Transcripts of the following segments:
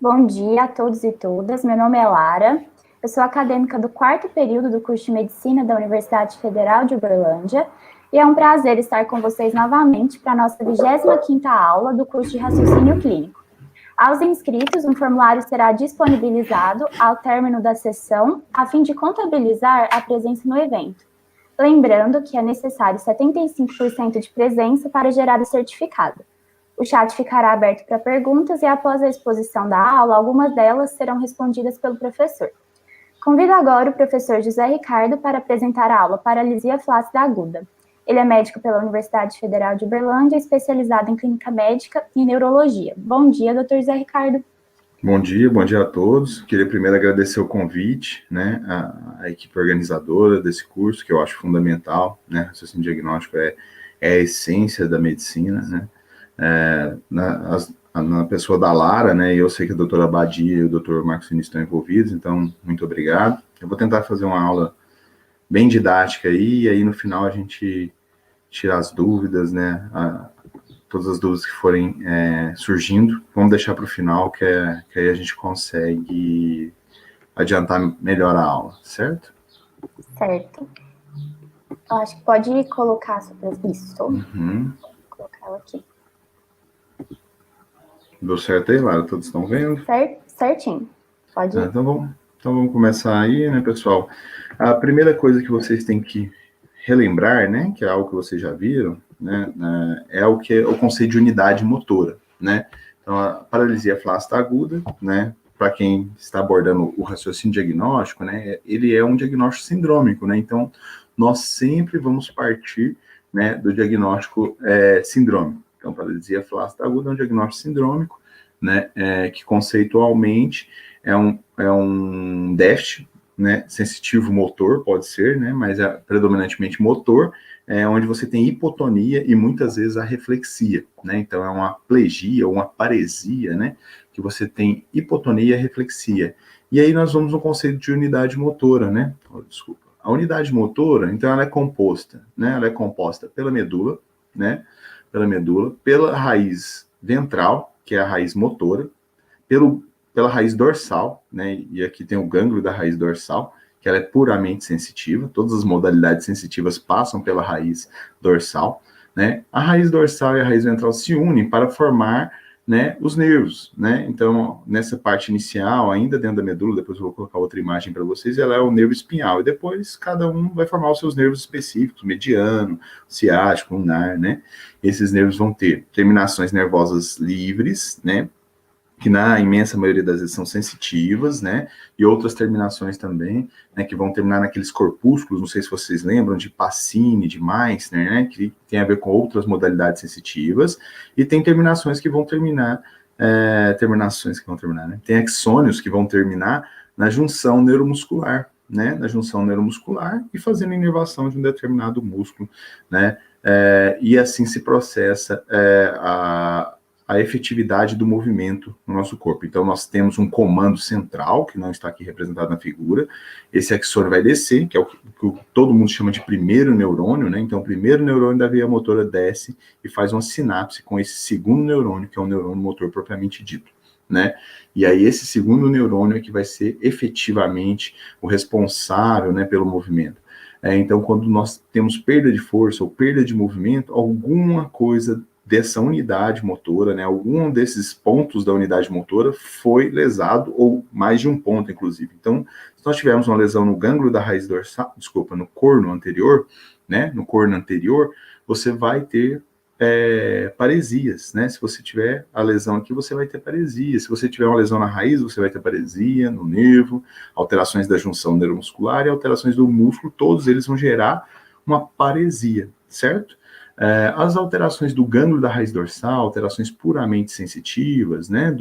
Bom dia a todos e todas. Meu nome é Lara. Eu sou acadêmica do 4º período do curso de Medicina da Universidade Federal de Uberlândia e é um prazer estar com vocês novamente para a nossa 25ª aula do curso de Raciocínio Clínico. Aos inscritos, um formulário será disponibilizado ao término da sessão, a fim de contabilizar a presença no evento. Lembrando que é necessário 75% de presença para gerar o certificado. O chat ficará aberto para perguntas e, após a exposição da aula, algumas delas serão respondidas pelo professor. Convido agora o professor José Ricardo para apresentar a aula Paralisia Flácida Aguda. Ele é médico pela Universidade Federal de Uberlândia, especializado em clínica médica e neurologia. Bom dia, doutor José Ricardo. Bom dia a todos. Queria primeiro agradecer o convite, né, à equipe organizadora desse curso, que eu acho fundamental, né, raciocínio diagnóstico é a essência da medicina, né, na pessoa da Lara, né, eu sei que a doutora Badia e o doutor Marcos Vinícius estão envolvidos, então, muito obrigado. Eu vou tentar fazer uma aula bem didática aí, e aí no final a gente tira as dúvidas, né, todas as dúvidas que forem surgindo, vamos deixar para o final, que aí a gente consegue adiantar melhor a aula, certo? Certo. Eu acho que pode colocar isso. Uhum. Vou colocar ela aqui. Deu certo aí, Lara? Todos estão vendo? Certinho. Pode ir. Então vamos começar aí, né, pessoal? A primeira coisa que vocês têm que relembrar, né, que é algo que vocês já viram, né, é o conceito de unidade motora, né? Então, a paralisia flácida aguda, né, para quem está abordando o raciocínio diagnóstico, né, ele é um diagnóstico sindrômico, né? Então, nós sempre vamos partir, né, do diagnóstico sindrômico. Então, paralisia flácida aguda é um diagnóstico sindrômico, né, que conceitualmente é um déficit, né, sensitivo motor, pode ser, né, mas é predominantemente motor, onde você tem hipotonia e muitas vezes a reflexia, né, então é uma plegia ou uma paresia, né, que você tem hipotonia e reflexia. E aí nós vamos no conceito de unidade motora, né, desculpa. A unidade motora, então ela é composta, né, ela é composta pela medula, né, pela raiz ventral, que é a raiz motora, pela raiz dorsal, né, e aqui tem o gânglio da raiz dorsal, que ela é puramente sensitiva, todas as modalidades sensitivas passam pela raiz dorsal, né, a raiz dorsal e a raiz ventral se unem para formar, né, os nervos, né, então, nessa parte inicial, ainda dentro da medula, depois eu vou colocar outra imagem para vocês, ela é o nervo espinhal, e depois cada um vai formar os seus nervos específicos, mediano, ciático, ulnar, né, esses nervos vão ter terminações nervosas livres, né, que na imensa maioria das vezes são sensitivas, né, e outras terminações também, né, que vão terminar naqueles corpúsculos, não sei se vocês lembram, de Pacini, de Meissner, né, que tem a ver com outras modalidades sensitivas, e tem terminações que vão terminar, né, tem axônios que vão terminar na junção neuromuscular, né, na junção neuromuscular e fazendo inervação de um determinado músculo, né, e assim se processa a efetividade do movimento no nosso corpo. Então, nós temos um comando central, que não está aqui representado na figura, esse axônio vai descer, que é o que todo mundo chama de primeiro neurônio, né? Então, o primeiro neurônio da veia motora desce e faz uma sinapse com esse segundo neurônio, que é o neurônio motor propriamente dito, né? E aí, esse segundo neurônio é que vai ser efetivamente o responsável, né, pelo movimento. Então, quando nós temos perda de força ou perda de movimento, alguma coisa dessa unidade motora, né, algum desses pontos da unidade motora foi lesado, ou mais de um ponto, inclusive. Então, se nós tivermos uma lesão no gânglio da raiz dorsal, no corno anterior, né, no corno anterior, você vai ter paresias, né, se você tiver a lesão aqui, você vai ter paresia, se você tiver uma lesão na raiz, você vai ter paresia no nervo, alterações da junção neuromuscular e alterações do músculo, todos eles vão gerar uma paresia, certo? As alterações do gânglio da raiz dorsal, alterações puramente sensitivas, né,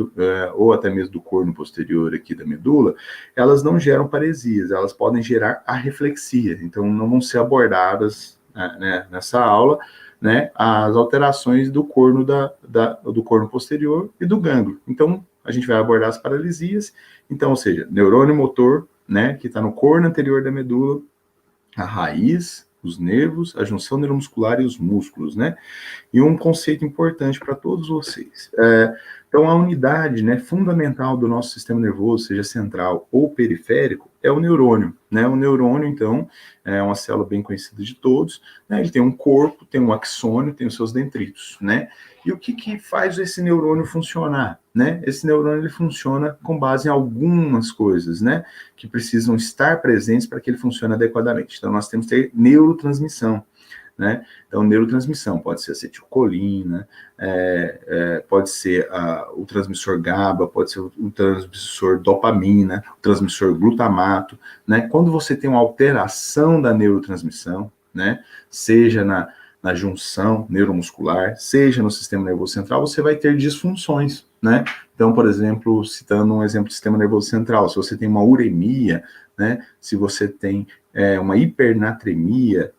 ou até mesmo do corno posterior aqui da medula, elas não geram paresias, elas podem gerar arreflexia, então não vão ser abordadas, né, nessa aula, né, as alterações do corno, do corno posterior e do gânglio. Então, a gente vai abordar as paralisias, então, ou seja, neurônio motor, né, que está no corno anterior da medula, a raiz, os nervos, a junção neuromuscular e os músculos, né? E um conceito importante para todos vocês. Então, a unidade, né, fundamental do nosso sistema nervoso, seja central ou periférico, é o neurônio, né? O neurônio, então, é uma célula bem conhecida de todos, né? Ele tem um corpo, tem um axônio, tem os seus dendritos, né? E o que faz esse neurônio funcionar, né? Esse neurônio, ele funciona com base em algumas coisas, né? Que precisam estar presentes para que ele funcione adequadamente. Então, nós temos que ter neurotransmissão, né? Então, neurotransmissão pode ser acetilcolina, pode ser o transmissor GABA, pode ser o transmissor dopamina, o transmissor glutamato, né? Quando você tem uma alteração da neurotransmissão, né? Seja na junção neuromuscular, seja no sistema nervoso central, você vai ter disfunções, né? Então, por exemplo, citando um exemplo do sistema nervoso central, se você tem uma uremia, né? Se você tem uma hipernatremia,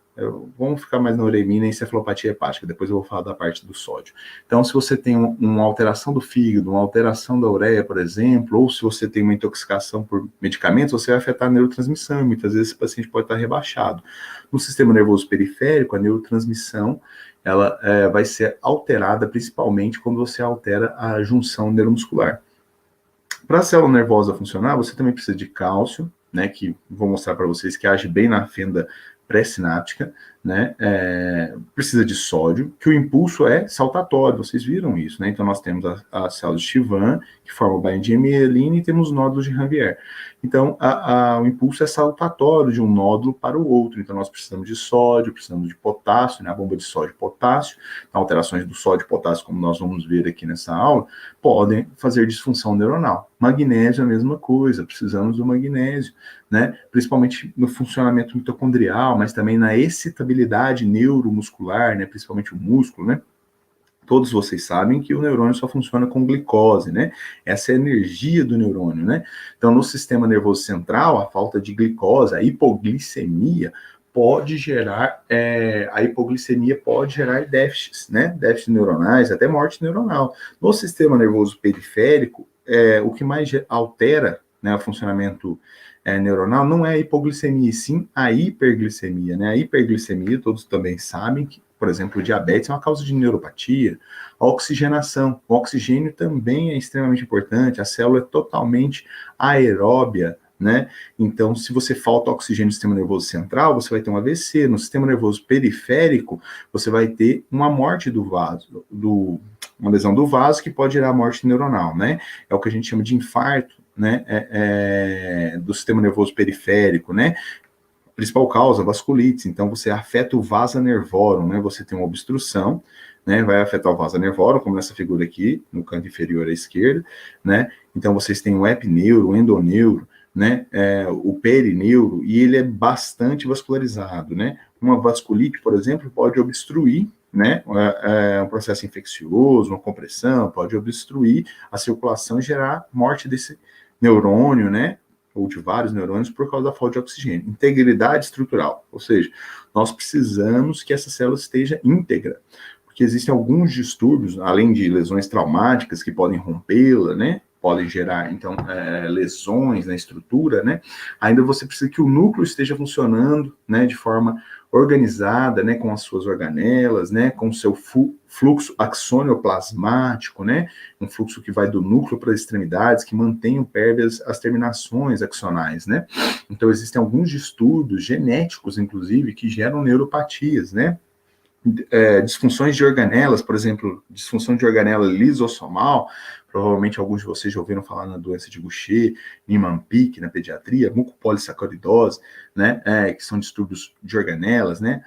vamos ficar mais na uremia e encefalopatia hepática, depois eu vou falar da parte do sódio. Então, se você tem uma alteração do fígado, uma alteração da ureia, por exemplo, ou se você tem uma intoxicação por medicamentos, você vai afetar a neurotransmissão, e muitas vezes esse paciente pode estar rebaixado. No sistema nervoso periférico, a neurotransmissão, ela vai ser alterada principalmente quando você altera a junção neuromuscular. Para a célula nervosa funcionar, você também precisa de cálcio, né, que vou mostrar para vocês que age bem na fenda pré-sináptica, né, precisa de sódio, que o impulso é saltatório, vocês viram isso, né, então nós temos as células de Chivan, que formam o bainha de mielina, e temos nódulos de Ranvier. Então, o impulso é saltatório de um nódulo para o outro, então nós precisamos de sódio, precisamos de potássio, né, a bomba de sódio e potássio, alterações do sódio e potássio, como nós vamos ver aqui nessa aula, podem fazer disfunção neuronal. Magnésio é a mesma coisa, precisamos do magnésio, né? Principalmente no funcionamento mitocondrial, mas também na excitabilidade neuromuscular, né? Principalmente o músculo, né? Todos vocês sabem que o neurônio só funciona com glicose, né? Essa é a energia do neurônio, né? Então, no sistema nervoso central, a falta de glicose, a hipoglicemia, pode gerar, a hipoglicemia pode gerar déficits, né? Déficits neuronais, até morte neuronal. No sistema nervoso periférico, o que mais altera, né, o funcionamento neuronal não é a hipoglicemia, e sim a hiperglicemia, né? A hiperglicemia, todos também sabem que, por exemplo, o diabetes é uma causa de neuropatia. A oxigenação, o oxigênio também é extremamente importante, a célula é totalmente aeróbia, né? Então, se você falta oxigênio no sistema nervoso central, você vai ter um AVC. No sistema nervoso periférico, você vai ter uma morte do vaso, uma lesão do vaso que pode gerar morte neuronal, né? É o que a gente chama de infarto, né? Do sistema nervoso periférico, né? Principal causa, vasculite. Então, você afeta o vasa nervorum, né? Você tem uma obstrução, né? Vai afetar o vasa nervorum, como nessa figura aqui, no canto inferior à esquerda, né? Então, vocês têm o epineuro, o endoneuro, né? O perineuro, e ele é bastante vascularizado, né? Uma vasculite, por exemplo, pode obstruir, né? Um processo infeccioso, uma compressão, pode obstruir a circulação e gerar morte desse neurônio, né? Ou de vários neurônios por causa da falta de oxigênio. Integridade estrutural, ou seja, nós precisamos que essa célula esteja íntegra, porque existem alguns distúrbios, além de lesões traumáticas que podem rompê-la, né? Podem gerar, então, lesões na estrutura, né? Ainda você precisa que o núcleo esteja funcionando, né, de forma organizada, né, com as suas organelas, né, com o seu fluxo axônio-plasmático, né, um fluxo que vai do núcleo para as extremidades, que mantém pérvias as terminações axonais, né. Então, existem alguns distúrbios genéticos, inclusive, que geram neuropatias, né. Disfunções de organelas, por exemplo, disfunção de organela lisossomal, provavelmente alguns de vocês já ouviram falar na doença de Gaucher, Niemann-Pick, na pediatria, mucopolissacaridose, né, que são distúrbios de organelas, né,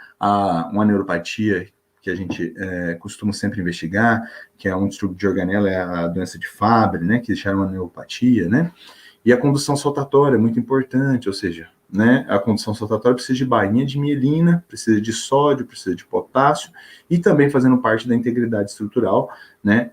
uma neuropatia que a gente costuma sempre investigar, que é um distúrbio de organela, é a doença de Fabry, né, que gera uma neuropatia, né, e a condução saltatória é muito importante, ou seja, né, a condução saltatória precisa de bainha de mielina, precisa de sódio, precisa de potássio, e também fazendo parte da integridade estrutural, né,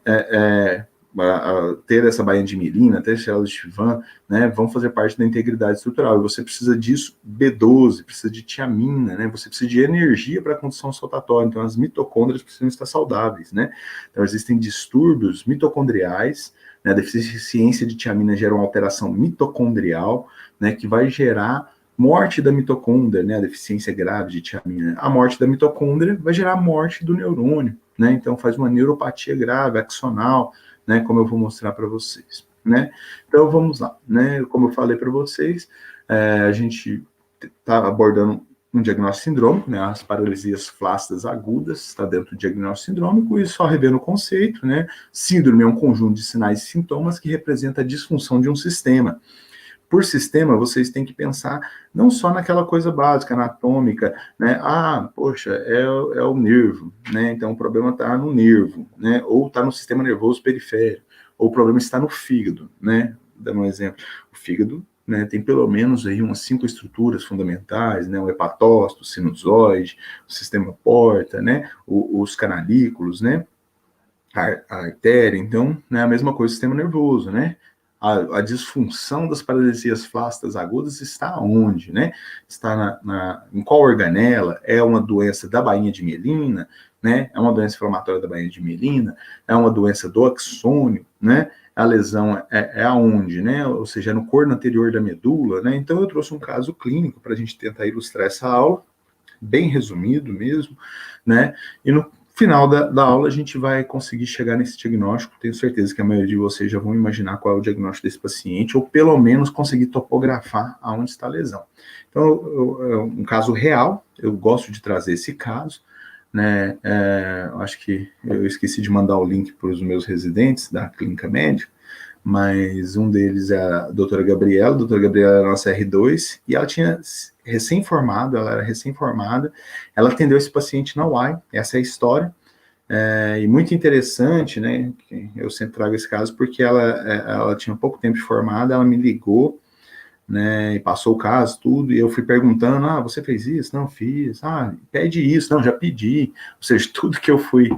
ter essa bainha de mielina, ter células de Chivan, né, vão fazer parte da integridade estrutural, e você precisa disso, B12, precisa de tiamina, né, você precisa de energia para a condução saltatória, então as mitocôndrias precisam estar saudáveis, né, então existem distúrbios mitocondriais, né, a deficiência de tiamina gera uma alteração mitocondrial, né, que vai gerar morte da mitocôndria, né, a deficiência grave de tiamina. A morte da mitocôndria vai gerar morte do neurônio, né, então faz uma neuropatia grave, axonal, né, como eu vou mostrar para vocês, né? Então, vamos lá, né? Como eu falei para vocês, a gente está abordando um diagnóstico sindrômico, né, as paralisias flácidas agudas, está dentro do diagnóstico sindrômico, e só revendo o conceito, né, síndrome é um conjunto de sinais e sintomas que representa a disfunção de um sistema. Por sistema, vocês têm que pensar não só naquela coisa básica, anatômica, né, poxa, é o nervo, né, então o problema está no nervo, né, ou está no sistema nervoso periférico, ou o problema está no fígado, né, dando um exemplo, o fígado, né, tem pelo menos aí umas 5 estruturas fundamentais, né, o hepatócito, o sinusoide, o sistema porta, né, os canalículos, né, a artéria, então, né, a mesma coisa o sistema nervoso, né, a disfunção das paralisias flácidas agudas está onde, né, está em qual organela, é uma doença da bainha de mielina, né, é uma doença inflamatória da bainha de mielina, é uma doença do axônio, né, a lesão é aonde, né? Ou seja, no corno anterior da medula, né? Então eu trouxe um caso clínico para a gente tentar ilustrar essa aula, bem resumido mesmo, né? E no final da aula a gente vai conseguir chegar nesse diagnóstico. Tenho certeza que a maioria de vocês já vão imaginar qual é o diagnóstico desse paciente, ou pelo menos conseguir topografar aonde está a lesão. Então, um caso real, eu gosto de trazer esse caso, né, acho que eu esqueci de mandar o link para os meus residentes da clínica médica, mas um deles é a doutora Gabriela. A doutora Gabriela era nossa R2, e ela tinha recém-formado, ela era recém-formada, ela atendeu esse paciente na UAI, essa é a história, e muito interessante, né, eu sempre trago esse caso, porque ela tinha pouco tempo de formada, ela me ligou, né, e passou o caso, tudo, e eu fui perguntando, você fez isso? Não, fiz. Pede isso. Não, já pedi. Ou seja, tudo que eu fui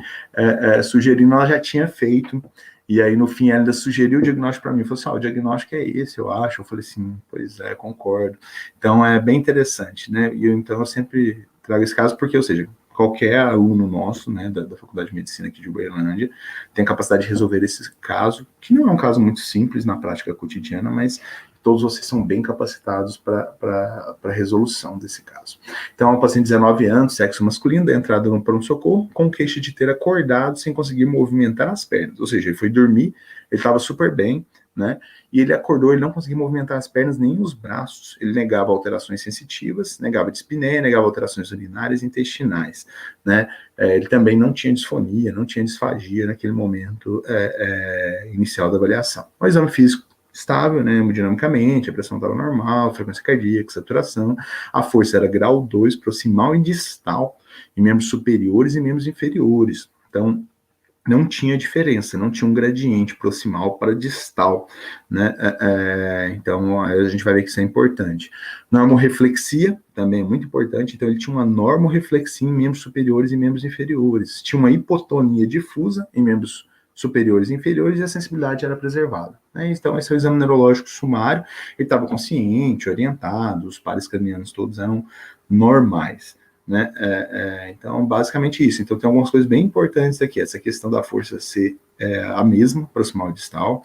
sugerindo, ela já tinha feito, e aí no fim ela ainda sugeriu o diagnóstico para mim, falou assim, o diagnóstico é esse, eu acho. Eu falei assim, pois é, concordo. Então é bem interessante, né, e então eu sempre trago esse caso, porque, ou seja, qualquer aluno nosso, né, da Faculdade de Medicina aqui de Uberlândia, tem a capacidade de resolver esse caso, que não é um caso muito simples na prática cotidiana, mas todos vocês são bem capacitados para a resolução desse caso. Então, uma paciente de 19 anos, sexo masculino, da entrada no pronto-socorro, com queixa de ter acordado sem conseguir movimentar as pernas. Ou seja, ele foi dormir, ele estava super bem, né? E ele acordou, ele não conseguia movimentar as pernas nem os braços. Ele negava alterações sensitivas, negava dispneia, negava alterações urinárias e intestinais, né? Ele também não tinha disfonia, não tinha disfagia naquele momento inicial da avaliação. O exame físico estável, né, hemodinamicamente, a pressão estava normal, frequência cardíaca, saturação, a força era grau 2, proximal e distal, em membros superiores e membros inferiores. Então, não tinha diferença, não tinha um gradiente proximal para distal, né? Então, a gente vai ver que isso é importante. Normoreflexia, também é muito importante, então ele tinha uma normoreflexia em membros superiores e membros inferiores, tinha uma hipotonia difusa em membros superiores e inferiores, e a sensibilidade era preservada, né? Então, esse é o exame neurológico sumário, ele estava consciente, orientado, os pares cranianos todos eram normais, né? Então, basicamente isso. Então, tem algumas coisas bem importantes aqui, essa questão da força ser a mesma, proximal e distal,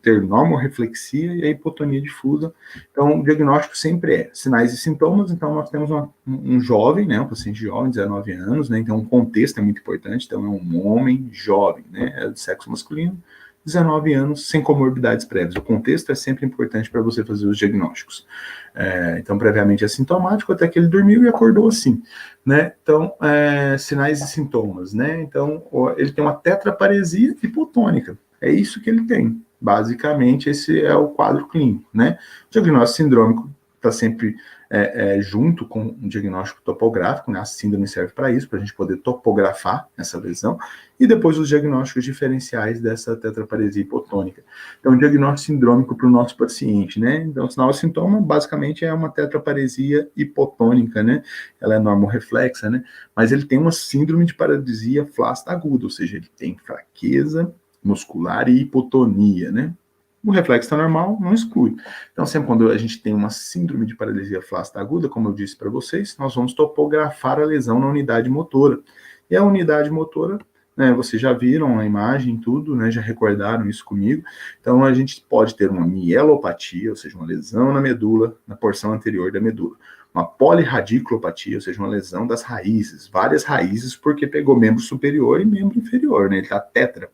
ter normoreflexia e a hipotonia difusa. Então, o diagnóstico sempre é sinais e sintomas. Então, nós temos um jovem, né, um paciente jovem, 19 anos, né, então o contexto é muito importante. Então, é um homem jovem, né, é de sexo masculino, 19 anos, sem comorbidades prévias. O contexto é sempre importante para você fazer os diagnósticos. Então, previamente é sintomático, até que ele dormiu e acordou assim, né? Então, sinais e sintomas, né? Então, ele tem uma tetraparesia hipotônica. É isso que ele tem. Basicamente, esse é o quadro clínico, né? O diagnóstico sindrômico está sempre junto com um diagnóstico topográfico, né? A síndrome serve para isso, para a gente poder topografar essa lesão, e depois os diagnósticos diferenciais dessa tetraparesia hipotônica. Então, o diagnóstico sindrômico para o nosso paciente, né? Então, o sinal e sintoma, basicamente, é uma tetraparesia hipotônica, né? Ela é normoreflexa, né? Mas ele tem uma síndrome de paralisia flácida aguda, ou seja, ele tem fraqueza muscular e hipotonia, né? O reflexo está normal, não exclui. Então, sempre quando a gente tem uma síndrome de paralisia flácida aguda, como eu disse para vocês, nós vamos topografar a lesão na unidade motora. E a unidade motora, né, vocês já viram a imagem, tudo, né, já recordaram isso comigo. Então, a gente pode ter uma mielopatia, ou seja, uma lesão na medula, na porção anterior da medula. Uma polirradiculopatia, ou seja, uma lesão das raízes, várias raízes, porque pegou membro superior e membro inferior, né, ele está tetra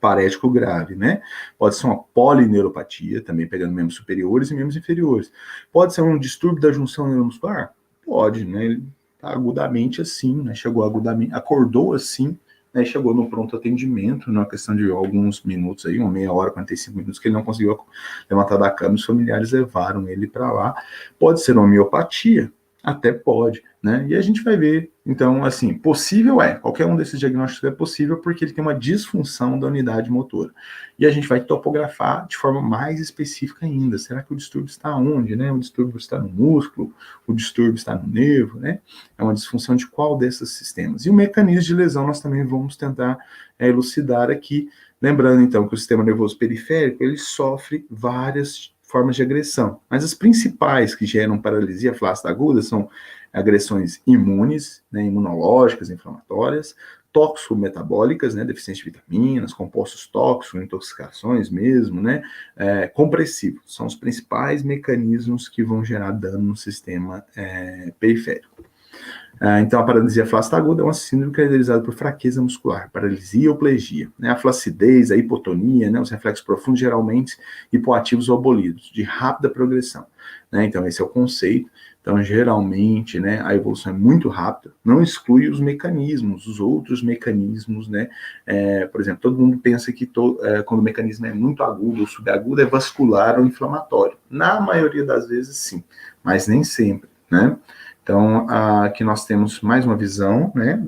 parético grave, né? Pode ser uma polineuropatia, também pegando membros superiores e membros inferiores. Pode ser um distúrbio da junção neuromuscular? Pode, né? Ele tá agudamente assim, né? Chegou agudamente, acordou assim, né? Chegou no pronto atendimento, numa questão de alguns minutos aí, uma meia hora, 45 minutos, que ele não conseguiu levantar da cama, os familiares levaram ele para lá. Pode ser uma miopatia, até pode, né? E a gente vai ver, então, assim, possível qualquer um desses diagnósticos é possível porque ele tem uma disfunção da unidade motora. E a gente vai topografar de forma mais específica ainda. Será que o distúrbio está onde, né? O distúrbio está no músculo, o distúrbio está no nervo, né? É uma disfunção de qual desses sistemas? E o mecanismo de lesão nós também vamos tentar elucidar aqui, lembrando, então, que o sistema nervoso periférico, ele sofre várias formas de agressão. Mas as principais que geram paralisia flácida aguda são agressões imunes, né, imunológicas, inflamatórias, toxicometabólicas, né, deficiência de vitaminas, compostos tóxicos, intoxicações mesmo, né, compressivos. São os principais mecanismos que vão gerar dano no sistema periférico. Então, a paralisia flácida aguda é uma síndrome caracterizada por fraqueza muscular, paralisia ou plegia, né? A flacidez, a hipotonia, né? Os reflexos profundos, geralmente hipoativos ou abolidos, de rápida progressão, né? Então, esse é o conceito. Então, geralmente, né, a evolução é muito rápida, não exclui os mecanismos, os outros mecanismos, né? Por exemplo, todo mundo pensa que quando o mecanismo é muito agudo ou subagudo, é vascular ou inflamatório. Na maioria das vezes, sim, mas nem sempre, né? Então, aqui nós temos mais uma visão, né,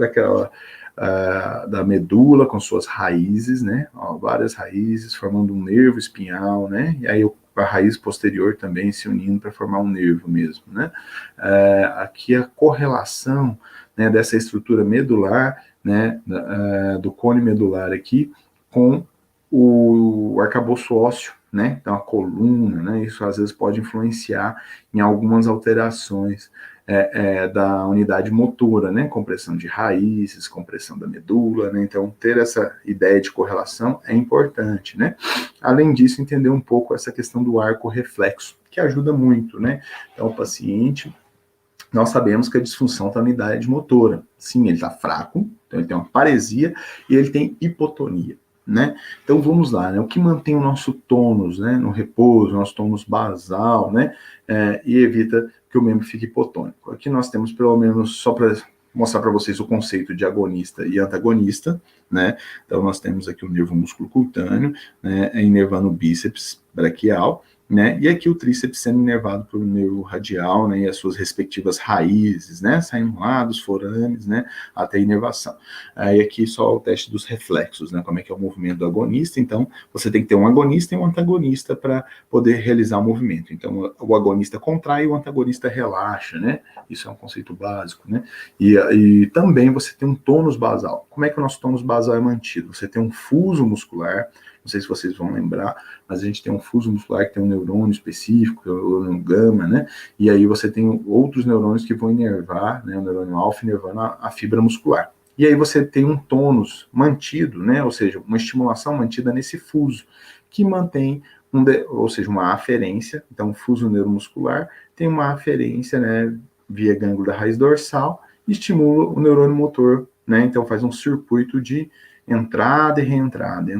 da medula com suas raízes, né, várias raízes formando um nervo espinhal, né, e aí a raiz posterior também se unindo para formar um nervo mesmo, né. Aqui a correlação, né, dessa estrutura medular, né, do cone medular aqui com o arcabouço ósseo, né, então a coluna, né, isso às vezes pode influenciar em algumas alterações da unidade motora, né, compressão de raízes, compressão da medula, né, então ter essa ideia de correlação é importante, né. Além disso, entender um pouco essa questão do arco reflexo, que ajuda muito, né, então o paciente, nós sabemos que a disfunção da unidade motora, sim, ele está fraco, então ele tem uma paresia e ele tem hipotonia, né? Então vamos lá, né? O que mantém o nosso tônus, né, no repouso, o nosso tônus basal, né, e evita que o membro fique hipotônico. Aqui nós temos pelo menos, só para mostrar para vocês o conceito de agonista e antagonista, né? Então nós temos aqui o nervo músculo cutâneo, né, inervando o bíceps braquial, né? E aqui o tríceps sendo inervado pelo nervo radial, né? E as suas respectivas raízes, né? Saindo lá dos forames, né? Até a inervação. E aqui só o teste dos reflexos, né? Como é que é o movimento do agonista. Então, você tem que ter um agonista e um antagonista para poder realizar o movimento. Então, o agonista contrai e o antagonista relaxa, né? Isso é um conceito básico, né? E também você tem um tônus basal. Como é que o nosso tônus basal é mantido? Você tem um fuso muscular, não sei se vocês vão lembrar, mas a gente tem um fuso muscular que tem um neurônio específico, que é o neurônio gama, né? E aí você tem outros neurônios que vão inervar, né? O neurônio alfa inervando a fibra muscular. E aí você tem um tônus mantido, né? Ou seja, uma estimulação mantida nesse fuso, que mantém, ou seja, uma aferência. Então, o fuso neuromuscular tem uma aferência, né? Via gânglio da raiz dorsal, e estimula o neurônio motor, né? Então, faz um circuito de entrada e reentrada,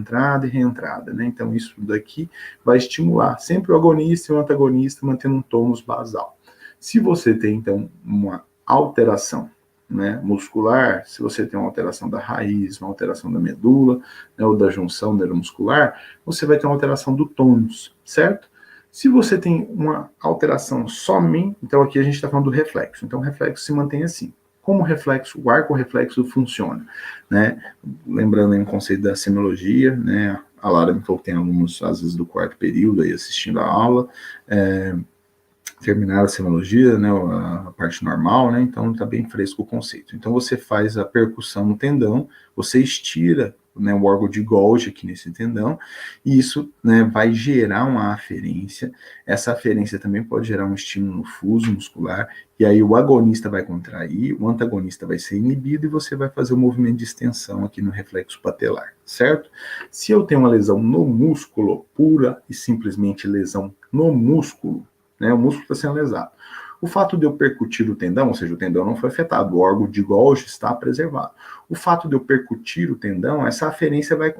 né? Então, isso daqui vai estimular sempre o agonista e o antagonista, mantendo um tônus basal. Se você tem, então, uma alteração, né, muscular, se você tem uma alteração da raiz, uma alteração da medula, né, ou da junção neuromuscular, você vai ter uma alteração do tônus, certo? Se você tem uma alteração somente, então aqui a gente está falando do reflexo, então o reflexo se mantém assim. Como o arco reflexo funciona, né? Lembrando aí um conceito da semiologia, né? A Lara me falou que tem alunos, às vezes, do quarto período aí assistindo a aula, terminaram a semiologia, né? A parte normal, né? Então está bem fresco o conceito. Então você faz a percussão no tendão, você estira, né, o órgão de Golgi aqui nesse tendão, e isso, né, vai gerar uma aferência. Essa aferência também pode gerar um estímulo no fuso muscular, e aí o agonista vai contrair, o antagonista vai ser inibido, e você vai fazer o movimento de extensão aqui no reflexo patelar, certo? Se eu tenho uma lesão no músculo, pura e simplesmente lesão no músculo, né, o músculo está sendo lesado. O fato de eu percutir o tendão, ou seja, o tendão não foi afetado, o órgão de Golgi está preservado. O fato de eu percutir o tendão, essa aferência vai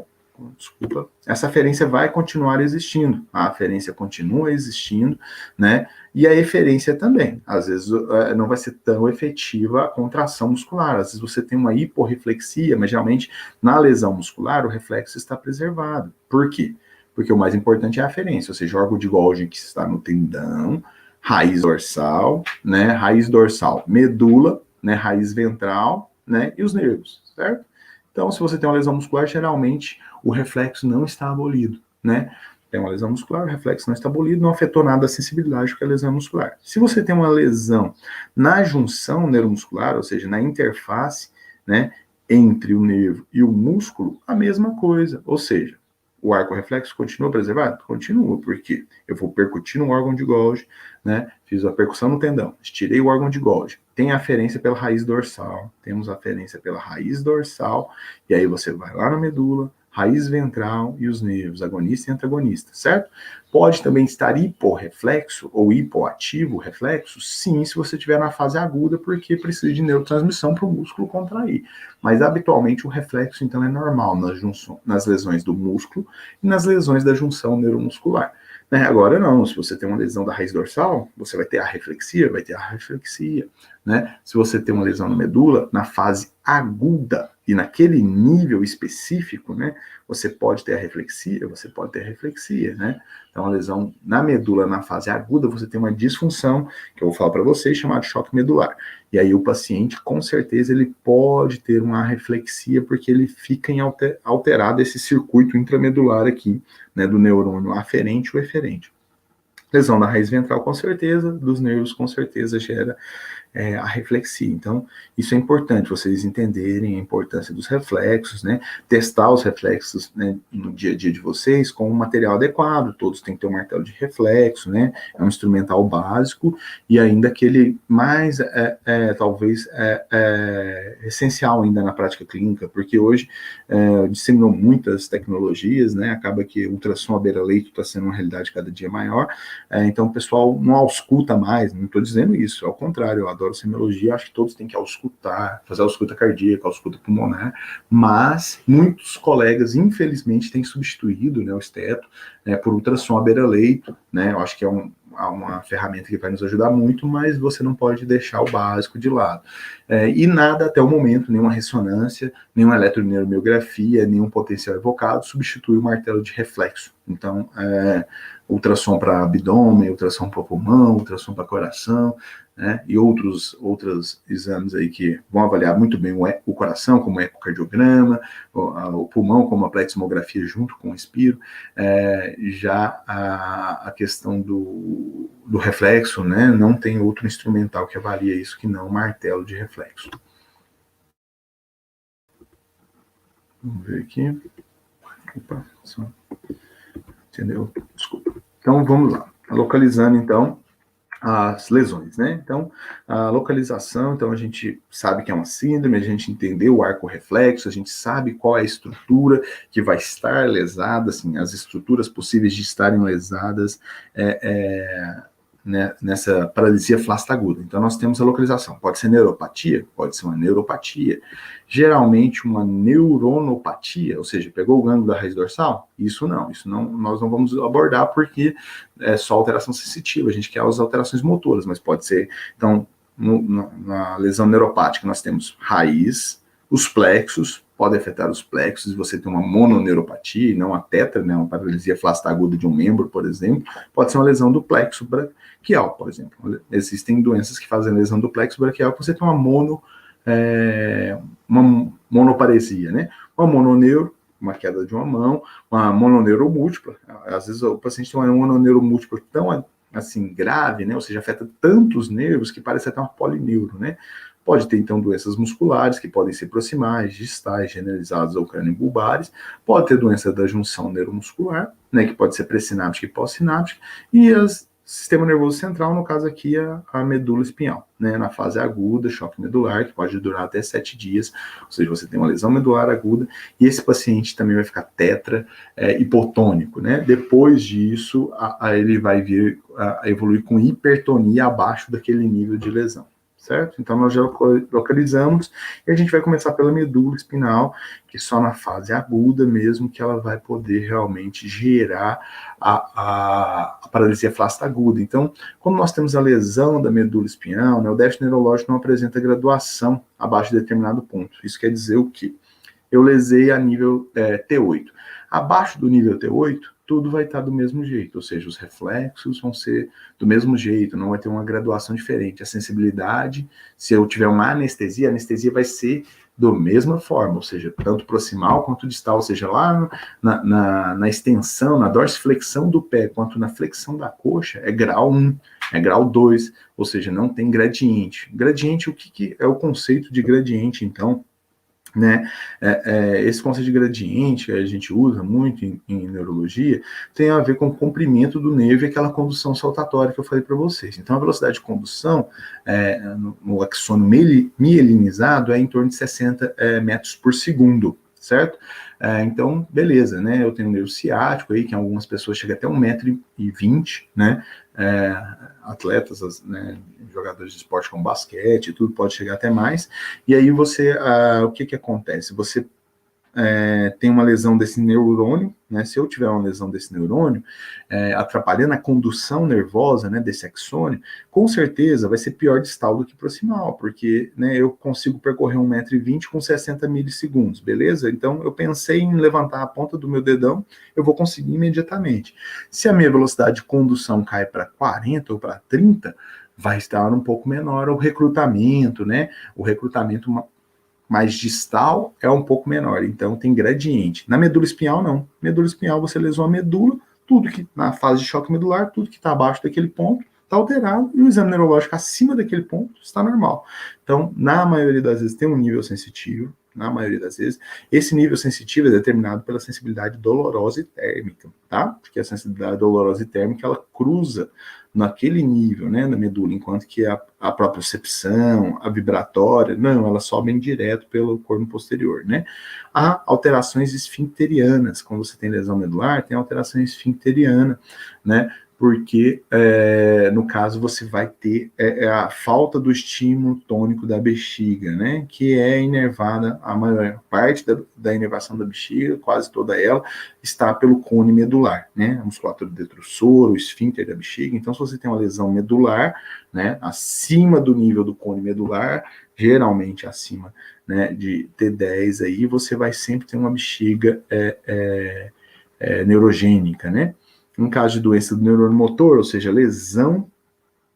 desculpa, essa aferência vai continuar existindo. A aferência continua existindo, né? E a eferência também. Às vezes não vai ser tão efetiva a contração muscular. Às vezes você tem uma hiporreflexia, mas geralmente na lesão muscular o reflexo está preservado. Por quê? Porque o mais importante é a aferência, ou seja, o órgão de Golgi que está no tendão, raiz dorsal, né? Raiz dorsal, medula, né? Raiz ventral, né? E os nervos, certo? Então, se você tem uma lesão muscular, geralmente o reflexo não está abolido, né? Tem uma lesão muscular, o reflexo não está abolido, não afetou nada a sensibilidade porque é a lesão muscular. Se você tem uma lesão na junção neuromuscular, ou seja, na interface, né, entre o nervo e o músculo, a mesma coisa. Ou seja, o arco reflexo continua preservado? Continua, porque eu vou percutir no órgão de Golgi, né? Fiz a percussão no tendão, estirei o órgão de Golgi. Tem aferência pela raiz dorsal, temos aferência pela raiz dorsal, e aí você vai lá na medula, raiz ventral e os nervos, agonista e antagonista, certo? Pode também estar hiporreflexo ou hipoativo o reflexo, sim, se você estiver na fase aguda, porque precisa de neurotransmissão para o músculo contrair. Mas habitualmente o reflexo, então, é normal nas lesões do músculo e nas lesões da junção neuromuscular. Né? Agora não, se você tem uma lesão da raiz dorsal, você vai ter a reflexia, vai ter a reflexia. Né? Se você tem uma lesão na medula, na fase aguda e naquele nível específico, né, você pode ter a reflexia, né? Então, a lesão na medula, na fase aguda, você tem uma disfunção, que eu vou falar para vocês, chamado choque medular. E aí o paciente, com certeza, ele pode ter uma reflexia, porque ele fica alterado esse circuito intramedular aqui, né, do neurônio aferente ou eferente. Lesão da raiz ventral, com certeza, dos nervos, com certeza, gera a reflexia. Então, isso é importante, vocês entenderem a importância dos reflexos, né? Testar os reflexos, né, no dia a dia de vocês com um material adequado, todos têm que ter um martelo de reflexo, né? É um instrumental básico e ainda aquele mais, talvez, essencial ainda na prática clínica, porque hoje disseminou muitas tecnologias, né? Acaba que o ultrassom à beira-leito está sendo uma realidade cada dia maior, então o pessoal não ausculta mais, não estou dizendo isso, ao contrário, eu adoro semiologia, acho que todos têm que auscultar, fazer a ausculta cardíaca, a ausculta pulmonar, mas muitos colegas, infelizmente, têm substituído, né, o esteto, né, por ultrassom à beira-leito, né, eu acho que é uma ferramenta que vai nos ajudar muito, mas você não pode deixar o básico de lado. E nada até o momento, nenhuma ressonância, nenhuma eletroneuromiografia, nenhum potencial evocado substitui o martelo de reflexo. Então, ultrassom para abdômen, ultrassom para pulmão, ultrassom para coração, né, e outros exames aí que vão avaliar muito bem o coração, como o ecocardiograma, o pulmão, como a pleximografia junto com o Inspiro, já a questão do reflexo, né, não tem outro instrumental que avalia isso que não o martelo de reflexo. Vamos ver aqui. Opa, só. Entendeu? Desculpa. Então, vamos lá. Localizando, então, as lesões, né? Então, a localização, então a gente sabe que é uma síndrome, a gente entendeu o arco reflexo, a gente sabe qual é a estrutura que vai estar lesada, assim, as estruturas possíveis de estarem lesadas né, nessa paralisia flácida aguda. Então, nós temos a localização. Pode ser neuropatia? Pode ser uma neuropatia. Geralmente, uma neuronopatia, ou seja, pegou o gânglio da raiz dorsal? Isso não, nós não vamos abordar porque é só alteração sensitiva, a gente quer as alterações motoras, mas pode ser. Então, na lesão neuropática, nós temos raiz, os plexos, pode afetar os plexos, você tem uma mononeuropatia, não a tetra, né, uma paralisia flácida aguda de um membro, por exemplo, pode ser uma lesão do plexo braquial, por exemplo. Existem doenças que fazem lesão do plexo braquial, você tem uma monoparesia, né? Uma mononeuro, uma queda de uma mão, uma mononeuro múltipla. Às vezes o paciente tem uma mononeuro múltipla tão assim grave, né? Ou seja, afeta tantos nervos que parece até uma polineuro, né? Pode ter, então, doenças musculares, que podem ser proximais, distais, generalizadas ou crânio-bulbares. Pode ter doença da junção neuromuscular, né, que pode ser pré-sináptica e pós-sináptica. E sistema nervoso central, no caso aqui, a medula espinhal, né, na fase aguda, choque medular, que pode durar até 7 dias. Ou seja, você tem uma lesão medular aguda, e esse paciente também vai ficar tetra, hipotônico, né? Depois disso, ele vai vir a evoluir com hipertonia abaixo daquele nível de lesão. certo? Então, nós já localizamos e a gente vai começar pela medula espinhal, que só na fase aguda mesmo que ela vai poder realmente gerar a paralisia flácida aguda. Então, quando nós temos a lesão da medula espinhal, né, o déficit neurológico não apresenta graduação abaixo de determinado ponto. Isso quer dizer o quê? Eu lesei a nível T8. Abaixo do nível T8, tudo vai estar do mesmo jeito, ou seja, os reflexos vão ser do mesmo jeito, não vai ter uma graduação diferente. A sensibilidade, se eu tiver uma anestesia, a anestesia vai ser da mesma forma, ou seja, tanto proximal quanto distal, ou seja, lá na extensão, na dorsiflexão do pé, quanto na flexão da coxa, é grau 1, é grau 2, ou seja, não tem gradiente. Gradiente, o que é o conceito de gradiente, então? Né? Esse conceito de gradiente que a gente usa muito em neurologia tem a ver com o comprimento do nervo e aquela condução saltatória que eu falei para vocês. Então, a velocidade de condução no axônio mielinizado é em torno de 60 metros por segundo, certo? Então, beleza, né? Eu tenho um nervo ciático aí, que em algumas pessoas chega até 1,20 m, né? Atletas, né, jogadores de esporte como basquete, tudo pode chegar até mais. E aí o que acontece? Você tem uma lesão desse neurônio, né? Se eu tiver uma lesão desse neurônio, atrapalhando a condução nervosa, né, desse axônio, com certeza vai ser pior distal do que proximal, porque, né, eu consigo percorrer 1,20 m com 60 milissegundos, beleza? Então, eu pensei em levantar a ponta do meu dedão, eu vou conseguir imediatamente. Se a minha velocidade de condução cai para 40 ou para 30, vai estar um pouco menor o recrutamento, né? O recrutamento mais distal é um pouco menor, então tem gradiente. Na medula espinhal, não. Medula espinhal, você lesou a medula, tudo que, na fase de choque medular, tudo que está abaixo daquele ponto está alterado, e o exame neurológico acima daquele ponto está normal. Então, na maioria das vezes, tem um nível sensitivo, na maioria das vezes. Esse nível sensitivo é determinado pela sensibilidade dolorosa e térmica, tá? Porque a sensibilidade dolorosa e térmica, ela cruza naquele nível, né, da medula, enquanto que a propriocepção, a vibratória, não, elas sobem direto pelo corno posterior, né? Há alterações esfincterianas, quando você tem lesão medular, tem alteração esfincteriana, né? Porque, no caso, você vai ter a falta do estímulo tônico da bexiga, né, que é inervada, a maior parte da inervação da bexiga, quase toda ela, está pelo cone medular, né, a musculatura detrusora, o esfíncter da bexiga. Então, se você tem uma lesão medular, né, acima do nível do cone medular, geralmente acima, né, de T10, aí, você vai sempre ter uma bexiga neurogênica, né. Em caso de doença do neurônio motor, ou seja, lesão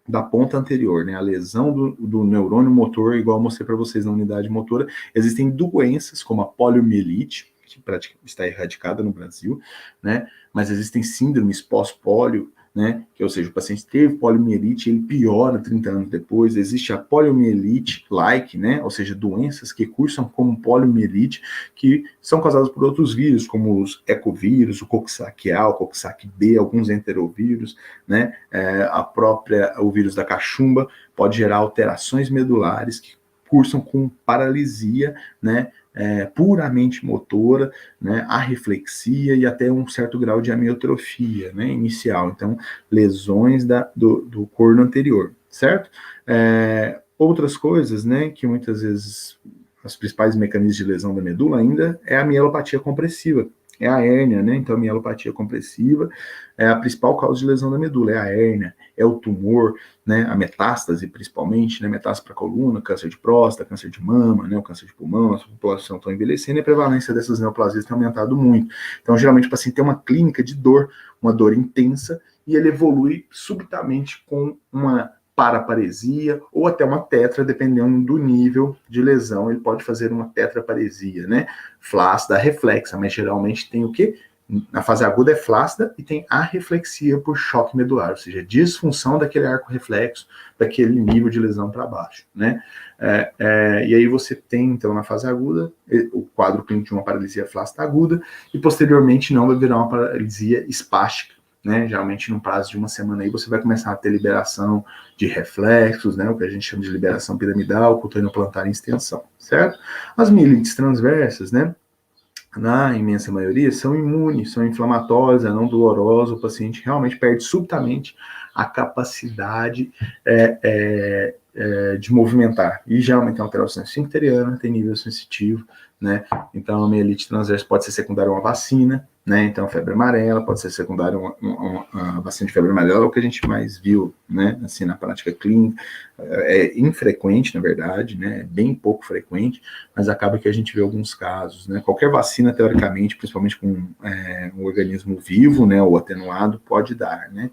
da ponta anterior, né, a lesão do neurônio motor, igual eu mostrei para vocês na unidade motora, existem doenças como a poliomielite, que está erradicada no Brasil, né, mas existem síndromes pós-polio, né, que, ou seja, o paciente teve poliomielite, ele piora 30 anos depois. Existe a poliomielite-like, né, ou seja, doenças que cursam como poliomielite, que são causadas por outros vírus, como os ecovírus, o Coxsackie-A, o Coxsackie-B, alguns enterovírus, né, o vírus da cachumba pode gerar alterações medulares que cursam com paralisia, né, puramente motora, né, arreflexia e até um certo grau de amiotrofia, né, inicial. Então, lesões do corno anterior, certo? Outras coisas, né, que muitas vezes os principais mecanismos de lesão da medula ainda é a mielopatia compressiva, é a hérnia, né? Então, a mielopatia compressiva é a principal causa de lesão da medula, é a hérnia, é o tumor, né? A metástase, principalmente, né? Metástase para a coluna, câncer de próstata, câncer de mama, né? O câncer de pulmão, a população está envelhecendo e a prevalência dessas neoplasias tem aumentado muito. Então, geralmente, o paciente tem uma clínica de dor, uma dor intensa, e ele evolui subitamente com uma paraparesia ou até uma tetra, dependendo do nível de lesão, ele pode fazer uma tetraparesia, né? Flácida, reflexa, mas geralmente tem o quê? Na fase aguda é flácida e tem arreflexia por choque medular, ou seja, disfunção daquele arco reflexo, daquele nível de lesão para baixo, né? E aí você tem, então, na fase aguda, o quadro clínico de uma paralisia flácida aguda, e posteriormente não vai virar uma paralisia espástica, né? Geralmente, no prazo de uma semana aí, você vai começar a ter liberação de reflexos, né? O que a gente chama de liberação piramidal, cutâneo plantar em extensão, certo? As mielites transversas, né? Na imensa maioria, são imunes, são inflamatórias, não dolorosas, o paciente realmente perde subitamente a capacidade de movimentar. E geralmente tem alteração esfincteriana, tem nível sensitivo, né? Então, a mielite transversa pode ser secundária a uma vacina, né? Então, febre amarela pode ser secundária a uma vacina de febre amarela, é o que a gente mais viu, né? Assim, na prática clínica. É infrequente, na verdade, né? É bem pouco frequente, mas acaba que a gente vê alguns casos, né? Qualquer vacina, teoricamente, principalmente com um organismo vivo, né? Ou atenuado, pode dar, né?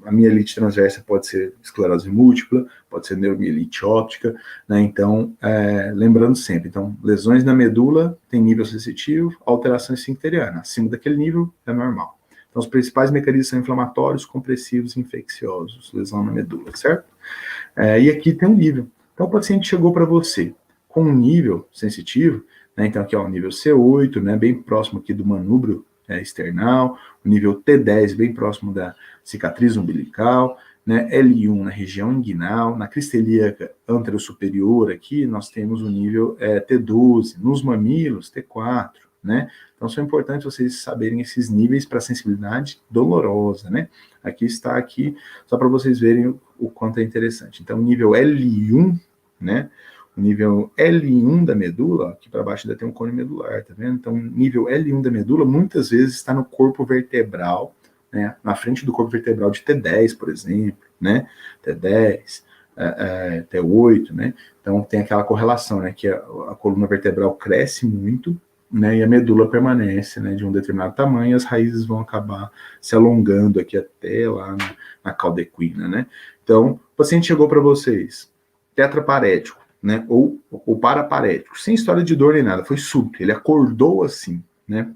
A mielite transversa pode ser esclerose múltipla, pode ser neuromielite óptica, né? Então, lembrando sempre, então, lesões na medula tem nível sensitivo, alteração esfincteriana, acima daquele nível é normal. Então, os principais mecanismos são inflamatórios, compressivos e infecciosos, lesão na medula, certo? E aqui tem um nível. Então, o paciente chegou para você com um nível sensitivo, né? Então, aqui é o nível C8, né? Bem próximo aqui do manúbrio external, o nível T10 bem próximo da cicatriz umbilical, né, L1 na região inguinal, na crista ilíaca anterosuperior aqui nós temos o nível T12, nos mamilos T4, né, então são importantes vocês saberem esses níveis para sensibilidade dolorosa, né, aqui está aqui, só para vocês verem o quanto é interessante, então nível L1, né, o nível L1 da medula, aqui para baixo ainda tem um cone medular, tá vendo? Então, nível L1 da medula muitas vezes está no corpo vertebral, né? Na frente do corpo vertebral de T10, por exemplo, né? T10, T8, né? Então, tem aquela correlação, né? Que a coluna vertebral cresce muito, né? E a medula permanece, né? De um determinado tamanho, e as raízes vão acabar se alongando aqui até lá na caudequina, né? Então, o paciente chegou para vocês, tetraparético, né, ou paraparético, sem história de dor nem nada, foi súbito, ele acordou assim, né,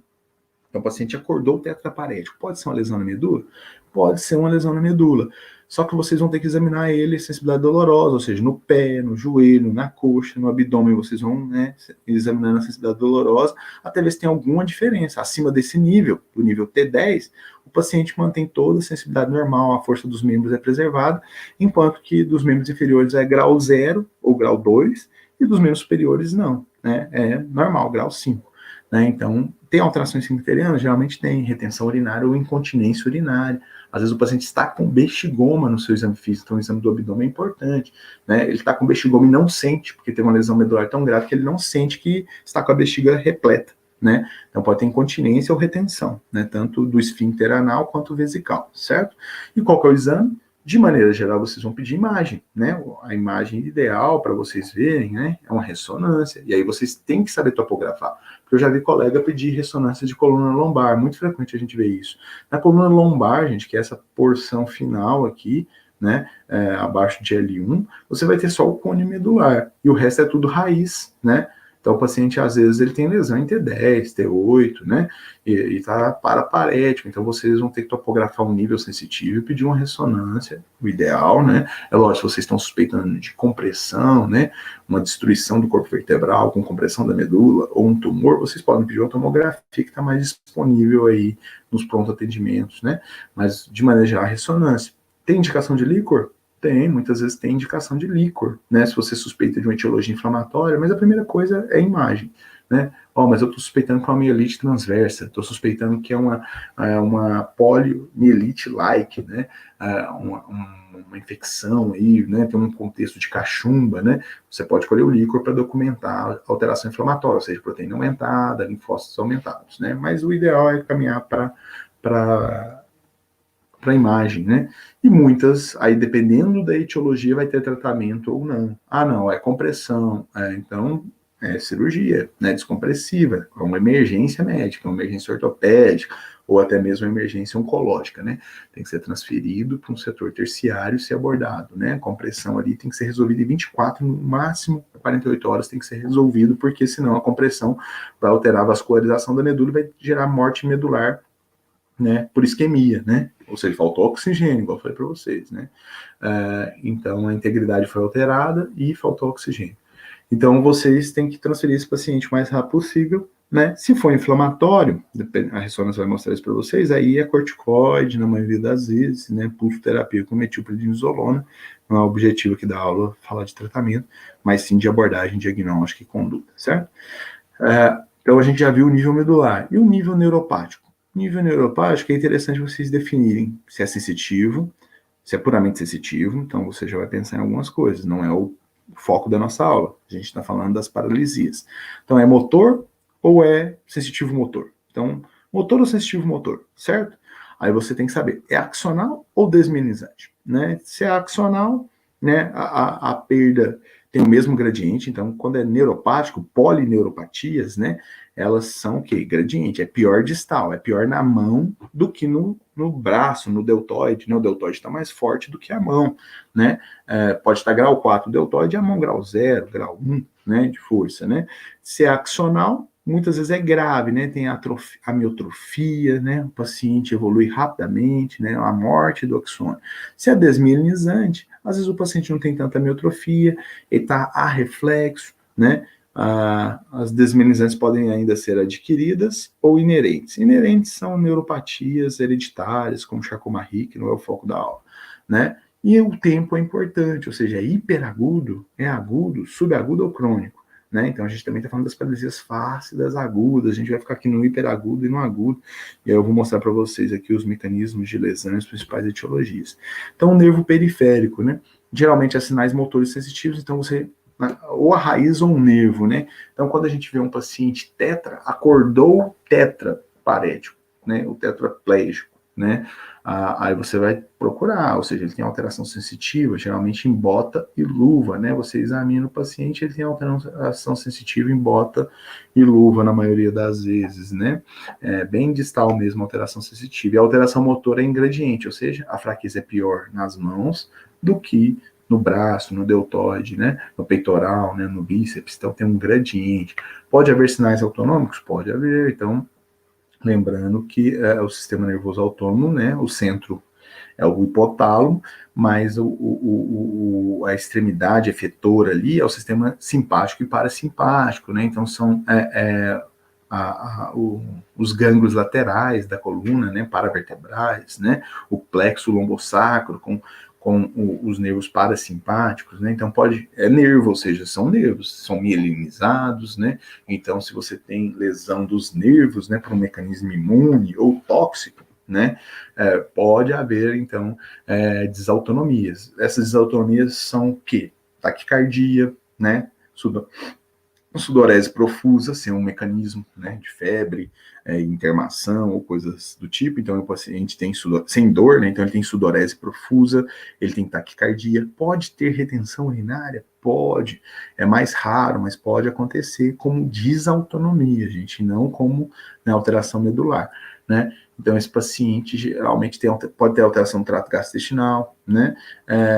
então o paciente acordou tetraparético, pode ser uma lesão na medula? Pode ser uma lesão na medula, só que vocês vão ter que examinar ele, sensibilidade dolorosa, ou seja, no pé, no joelho, na coxa, no abdômen, vocês vão, né, examinando a sensibilidade dolorosa, até ver se tem alguma diferença, acima desse nível, do nível T10, o paciente mantém toda a sensibilidade normal, a força dos membros é preservada, enquanto que dos membros inferiores é grau 0 ou grau 2, e dos membros superiores não, né, é normal, grau 5. Né? Então, tem alterações esfincterianas? Geralmente tem retenção urinária ou incontinência urinária. Às vezes o paciente está com bexigoma no seu exame físico, então o exame do abdômen é importante. Né? Ele está com bexigoma e não sente, porque tem uma lesão medular tão grave que ele não sente que está com a bexiga repleta. Né? Então pode ter incontinência ou retenção, né? Tanto do esfíncter anal quanto vesical, certo? E qual que é o exame? De maneira geral, vocês vão pedir imagem, né? A imagem ideal para vocês verem, né? É uma ressonância. E aí vocês têm que saber topografar. Porque eu já vi colega pedir ressonância de coluna lombar. Muito frequente a gente vê isso. Na coluna lombar, gente, que é essa porção final aqui, né? Abaixo de L1, você vai ter só o cone medular. E o resto é tudo raiz, né? Então, o paciente, às vezes, ele tem lesão em T10, T8, né? E está paraparético. Então, vocês vão ter que topografar um nível sensitivo e pedir uma ressonância, o ideal, né? É lógico, vocês estão suspeitando de compressão, né? Uma destruição do corpo vertebral com compressão da medula ou um tumor, vocês podem pedir uma tomografia que está mais disponível aí nos pronto atendimentos, né? Mas, de maneira geral, a ressonância. Tem indicação de líquor? Tem, muitas vezes tem indicação de líquor, né? Se você suspeita de uma etiologia inflamatória, mas a primeira coisa é a imagem, né? Mas eu estou suspeitando que é uma mielite transversa, estou suspeitando que é uma poliomielite-like, né? Uma infecção aí, né? Tem um contexto de cachumba, né? Você pode colher o líquor para documentar a alteração inflamatória, ou seja, proteína aumentada, linfócitos aumentados, né? Mas o ideal é caminhar para a imagem, né? E muitas, aí dependendo da etiologia, vai ter tratamento ou não. Não, é compressão, então é cirurgia, né? Descompressiva, é uma emergência médica, uma emergência ortopédica, ou até mesmo uma emergência oncológica, né? Tem que ser transferido para um setor terciário e ser abordado, né? A compressão ali tem que ser resolvida em 24, no máximo 48 horas tem que ser resolvido, porque senão a compressão vai alterar a vascularização da medula e vai gerar morte medular, né, por isquemia, né? Ou seja, faltou oxigênio, igual eu falei para vocês, né? Então, a integridade foi alterada e faltou oxigênio. Então, vocês têm que transferir esse paciente o mais rápido possível, né? Se for inflamatório, a ressonância vai mostrar isso para vocês, aí é corticoide, na maioria das vezes, né? Pulsoterapia com metilprednisolona, não é o objetivo aqui da aula falar de tratamento, mas sim de abordagem, diagnóstica e conduta, certo? Então, a gente já viu o nível medular. E o nível neuropático? Nível neuropático é interessante vocês definirem se é sensitivo, Se é puramente sensitivo, então você já vai pensar em algumas coisas, não é o foco da nossa aula. A gente está falando das paralisias. Então, é motor ou é sensitivo motor? Então, motor ou sensitivo motor, certo? Aí você tem que saber, é axonal ou desmielinizante, né? Se é axonal, né, a perda tem o mesmo gradiente, então quando é neuropático, polineuropatias, né, elas são o quê? Gradiente, é pior distal, é pior na mão do que no braço, no deltoide, né, o deltoide está mais forte do que a mão, né, pode estar grau 4 deltoide e a mão grau 0, grau 1, né, de força, né, se é axonal, muitas vezes é grave, né? Tem amiotrofia, né? O paciente evolui rapidamente, né? A morte do axônio. Se é desmielinizante, às vezes o paciente não tem tanta amiotrofia, ele está a reflexo, né? As desmielinizantes podem ainda ser adquiridas ou inerentes. Inerentes são neuropatias hereditárias, como Charcot-Marie, que não é o foco da aula, né? E o tempo é importante, ou seja, é hiperagudo, é agudo, subagudo ou crônico. Né? Então a gente também está falando das paralisias flácidas agudas, a gente vai ficar aqui no hiperagudo e no agudo, e aí eu vou mostrar para vocês aqui os mecanismos de lesão e as principais etiologias. Então o nervo periférico, né? Geralmente é sinais motores sensitivos, então você, ou a raiz ou um nervo, né? Então quando a gente vê um paciente acordou tetraparético, né? O tetraplégico, né? Aí você vai procurar, ou seja, ele tem alteração sensitiva, geralmente em bota e luva, né? Você examina o paciente, ele tem alteração sensitiva em bota e luva na maioria das vezes, né? É bem distal mesmo a alteração sensitiva. E a alteração motora é ingrediente, ou seja, a fraqueza é pior nas mãos do que no braço, no deltoide, né? No peitoral, né? No bíceps, então tem um gradiente. Pode haver sinais autonômicos? Pode haver, então lembrando que o sistema nervoso autônomo, né, o centro é o hipotálamo, mas a extremidade efetora ali é o sistema simpático e parasimpático, né, então são os gânglios laterais da coluna, né, paravertebrais, né, o plexo lombosacro com os nervos parasimpáticos, né? Então é nervo, ou seja, são nervos, são mielinizados, né? Então, se você tem lesão dos nervos, né, por um mecanismo imune ou tóxico, né, pode haver, então, desautonomias. Essas desautonomias são o quê? Taquicardia, né, sudorese profusa, ser um mecanismo, né, de febre, internação ou coisas do tipo. Então, o paciente tem sem dor, né, então ele tem sudorese profusa, ele tem taquicardia, pode ter retenção urinária? Pode, é mais raro, mas pode acontecer como desautonomia, gente, não como, né, alteração medular, né? Então, esse paciente geralmente pode ter alteração do trato gastrointestinal, né?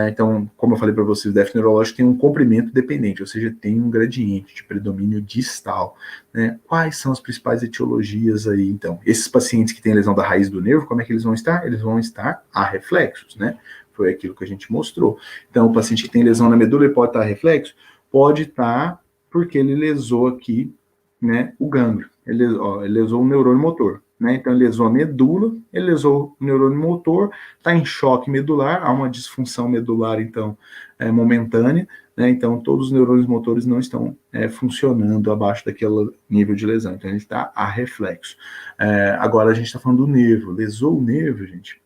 Então, como eu falei para vocês, o déficit neurológico tem um comprimento dependente, ou seja, tem um gradiente de predomínio distal, né? Quais são as principais etiologias aí, então? Esses pacientes que têm lesão da raiz do nervo, como é que eles vão estar? Eles vão estar a reflexos, né? Foi aquilo que a gente mostrou. Então, o paciente que tem lesão na medula, ele pode estar a reflexo? Pode estar porque ele lesou aqui, né, o gânglio. Ele lesou o neurônio motor. Né? Então, ele lesou a medula, ele lesou o neurônio motor, está em choque medular, há uma disfunção medular, então, momentânea, né? Então, todos os neurônios motores não estão funcionando abaixo daquele nível de lesão, então ele está a reflexo. Agora, a gente está falando do nervo, lesou o nervo, gente,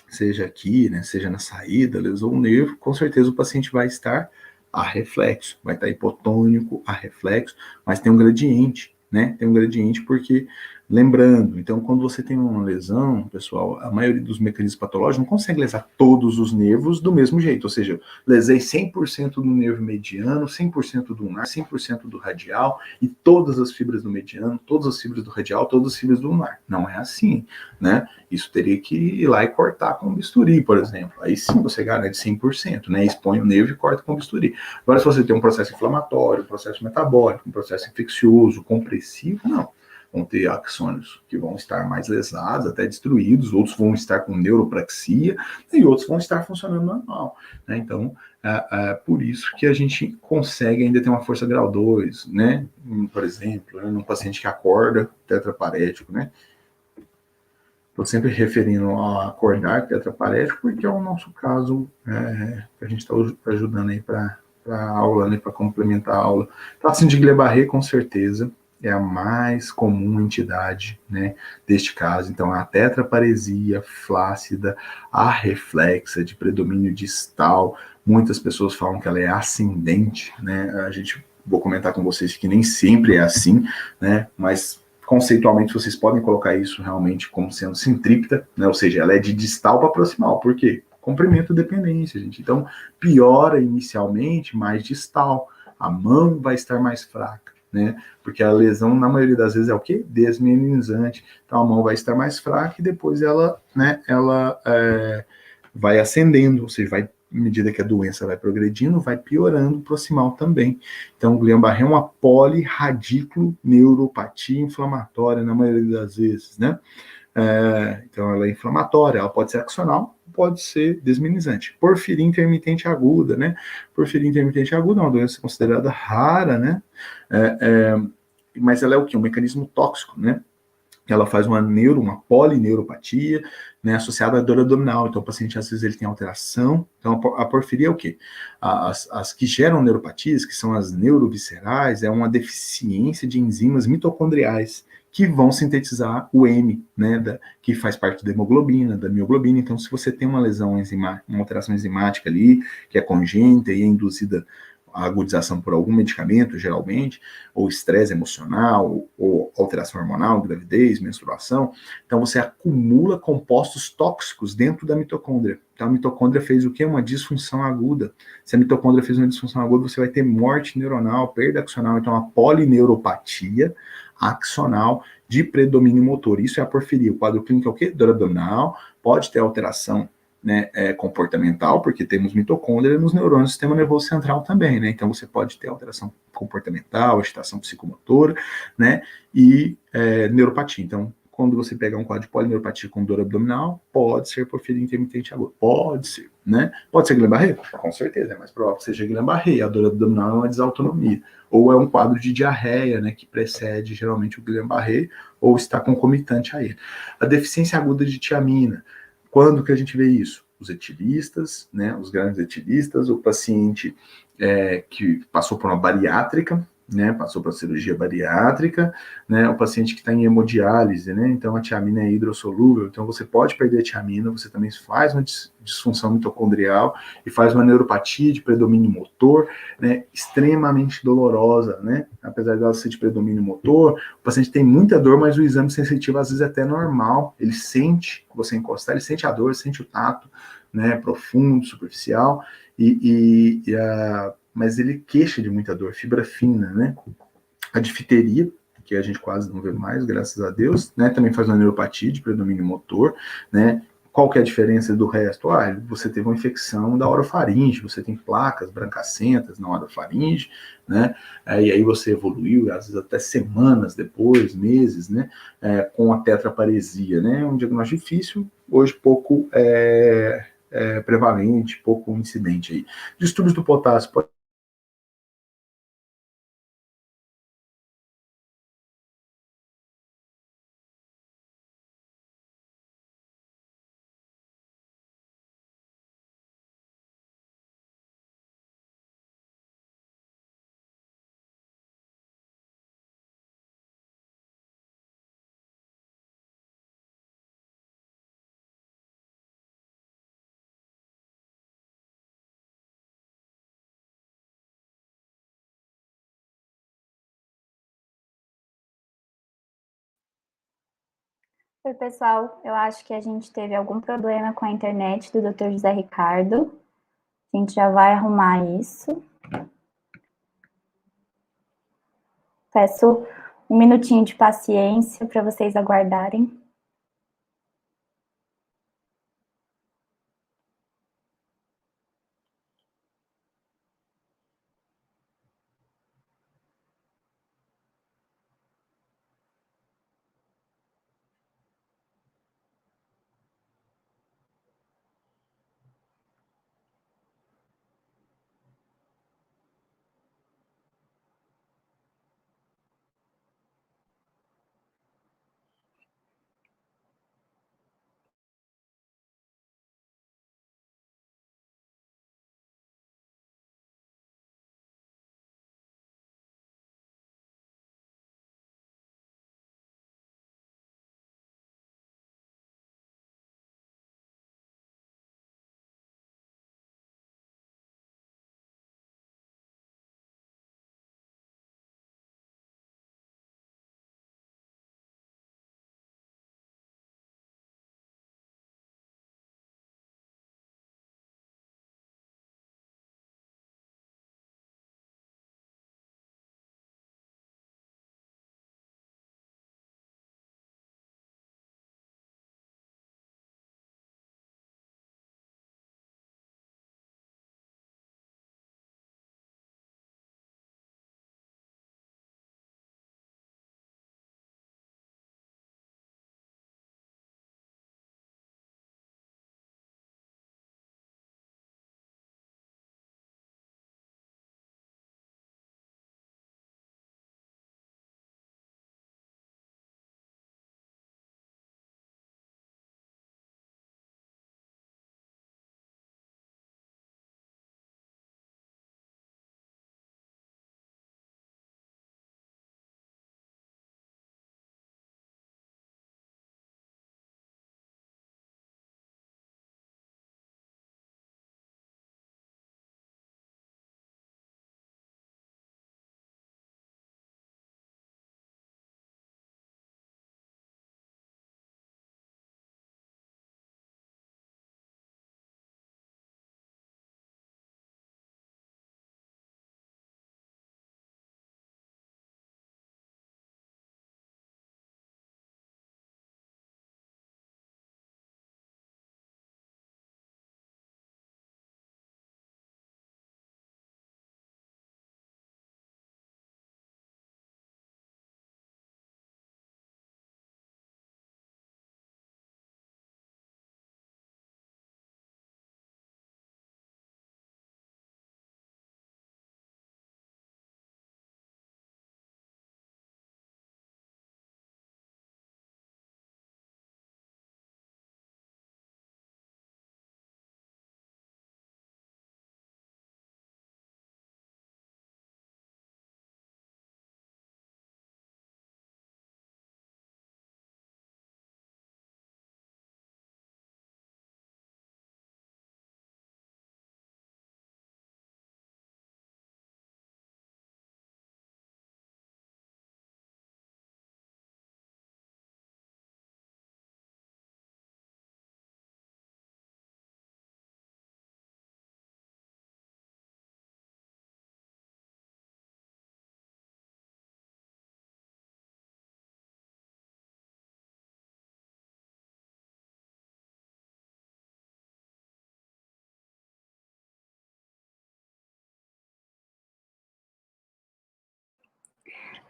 seja aqui, né, seja na saída, lesou o nervo, com certeza o paciente vai estar a reflexo, vai estar hipotônico, a reflexo, mas tem um gradiente, né? Tem um gradiente porque, lembrando, então quando você tem uma lesão, pessoal, a maioria dos mecanismos patológicos não consegue lesar todos os nervos do mesmo jeito, ou seja, lesei 100% do nervo mediano, 100% do ulnar, 100% do radial e todas as fibras do mediano, todas as fibras do radial, todas as fibras do ulnar. Não é assim, né? Isso teria que ir lá e cortar com bisturi, por exemplo. Aí sim você garante 100%, né? Expõe o nervo e corta com bisturi. Agora, se você tem um processo inflamatório, um processo metabólico, um processo infeccioso, compressivo, não. Vão ter axônios que vão estar mais lesados, até destruídos, outros vão estar com neuropraxia e outros vão estar funcionando normal, né? Então, por isso que a gente consegue ainda ter uma força grau 2, né? Por exemplo, num paciente que acorda tetraparético, né? Estou sempre referindo a acordar tetraparético porque é o nosso caso que a gente está ajudando aí para a aula, né, para complementar a aula. Então, assim, de Guillain-Barré, com certeza, é a mais comum entidade, né, deste caso. Então, a tetraparesia flácida arreflexa de predomínio distal, muitas pessoas falam que ela é ascendente, né, vou comentar com vocês que nem sempre é assim, né, mas conceitualmente vocês podem colocar isso realmente como sendo centrípeta, né, ou seja, ela é de distal para proximal. Por quê? Comprimento dependência, gente. Então, piora inicialmente mais distal, a mão vai estar mais fraca, né? Porque a lesão, na maioria das vezes, é o quê? Desmielinizante. Então, a mão vai estar mais fraca e depois ela, né, vai ascendendo, ou seja, vai, à medida que a doença vai progredindo, vai piorando o proximal também. Então, o Guillain-Barré é uma polirradiculoneuropatia inflamatória, na maioria das vezes, né? Então, ela é inflamatória, ela pode ser axonal, pode ser desminizante. Porfiria intermitente aguda, né? Porfiria intermitente aguda é uma doença considerada rara, né? É, é, mas ela é o quê? Um mecanismo tóxico, né? Ela faz uma polineuropatia, né, associada à dor abdominal. Então, o paciente, às vezes, ele tem alteração. Então, a porfiria é o quê? As que geram neuropatias, que são as neuroviscerais, é uma deficiência de enzimas mitocondriais que vão sintetizar o M, né, que faz parte da hemoglobina, da mioglobina. Então, se você tem uma lesão enzimática, uma alteração enzimática ali, que é congênita e é induzida a agudização por algum medicamento, geralmente, ou estresse emocional, ou alteração hormonal, gravidez, menstruação, então você acumula compostos tóxicos dentro da mitocôndria. Então a mitocôndria fez o quê? Uma disfunção aguda. Se a mitocôndria fez uma disfunção aguda, você vai ter morte neuronal, perda axonal, então a polineuropatia axonal de predomínio motor. Isso é a porfiria. O quadro clínico é o quê? Dor abdominal, pode ter alteração, né, comportamental, porque temos mitocôndria nos neurônios do sistema nervoso central também, né? Então você pode ter alteração comportamental, agitação psicomotora, né? E neuropatia. Então, quando você pegar um quadro de polineuropatia com dor abdominal, pode ser porfiria intermitente aguda. Pode ser, né? Pode ser Guillain-Barré? Com certeza, é mais provável que seja Guillain-Barré. A dor abdominal é uma desautonomia. Ou é um quadro de diarreia, né? Que precede geralmente o Guillain-Barré, ou está concomitante a ele. A deficiência aguda de tiamina. Quando que a gente vê isso? Os etilistas, né, os grandes etilistas, o paciente que passou por uma bariátrica, né, passou por uma cirurgia bariátrica, né, o paciente que está em hemodiálise, né, então a tiamina é hidrossolúvel, então você pode perder a tiamina, você também faz uma disfunção mitocondrial e faz uma neuropatia de predomínio motor, né, extremamente dolorosa, né, apesar dela ser de predomínio motor, o paciente tem muita dor, mas o exame sensitivo às vezes é até normal, ele sente, você encostar, ele sente a dor, sente o tato, né, profundo, superficial, mas ele queixa de muita dor, fibra fina, né? A difteria, que a gente quase não vê mais, graças a Deus, né? Também faz uma neuropatia de predomínio motor, né? Qual que é a diferença do resto? Você teve uma infecção da orofaringe, você tem placas brancacentas na orofaringe, né? E aí você evoluiu, às vezes até semanas depois, meses, né? Com a tetraparesia, né? Um diagnóstico difícil, hoje pouco prevalente, pouco incidente aí. Distúrbios do potássio, Oi, pessoal. Eu acho que a gente teve algum problema com a internet do Dr. José Ricardo. A gente já vai arrumar isso. Peço um minutinho de paciência para vocês aguardarem.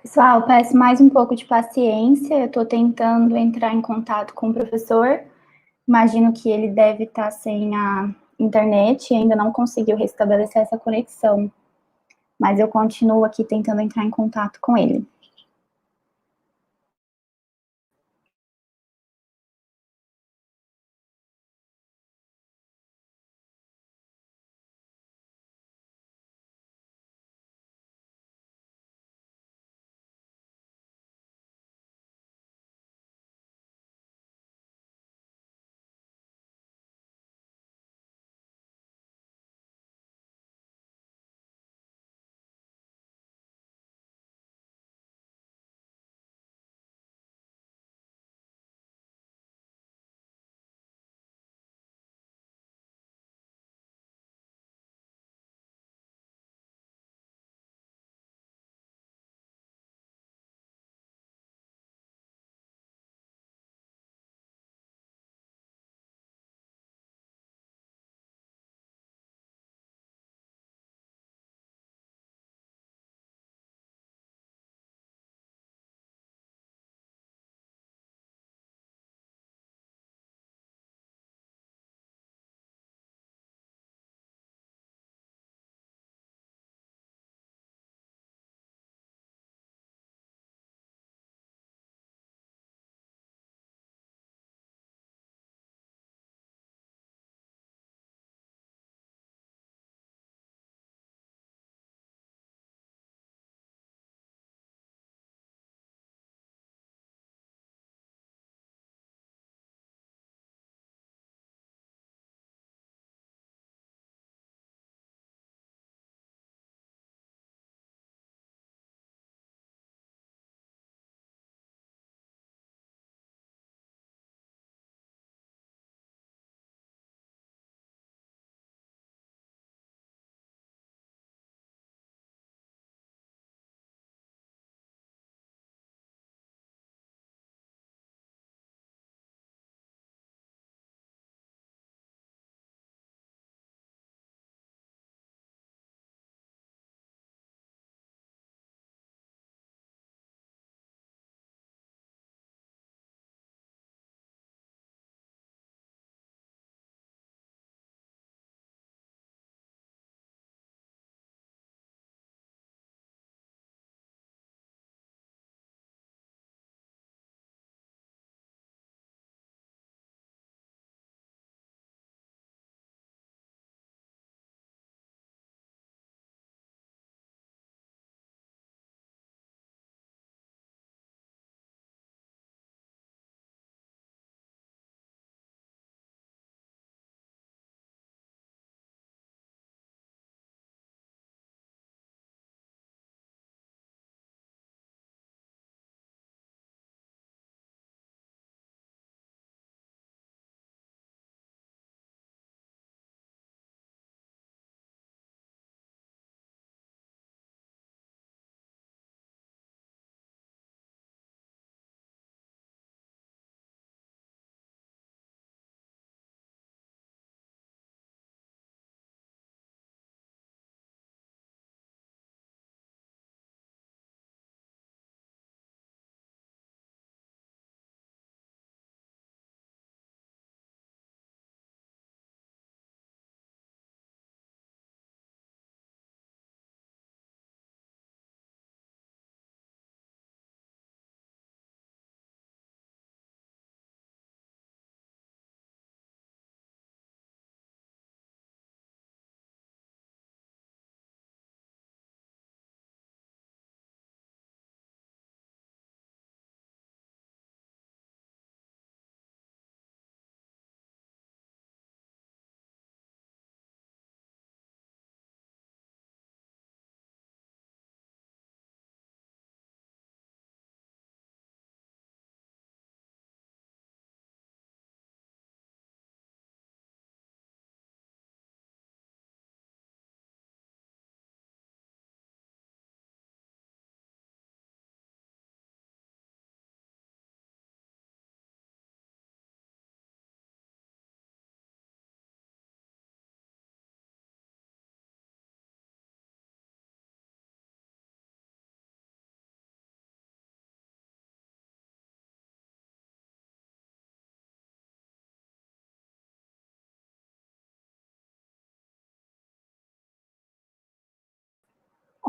Pessoal, peço mais um pouco de paciência. Eu estou tentando entrar em contato com o professor. Imagino que ele deve estar sem a internet e ainda não conseguiu restabelecer essa conexão. Mas eu continuo aqui tentando entrar em contato com ele.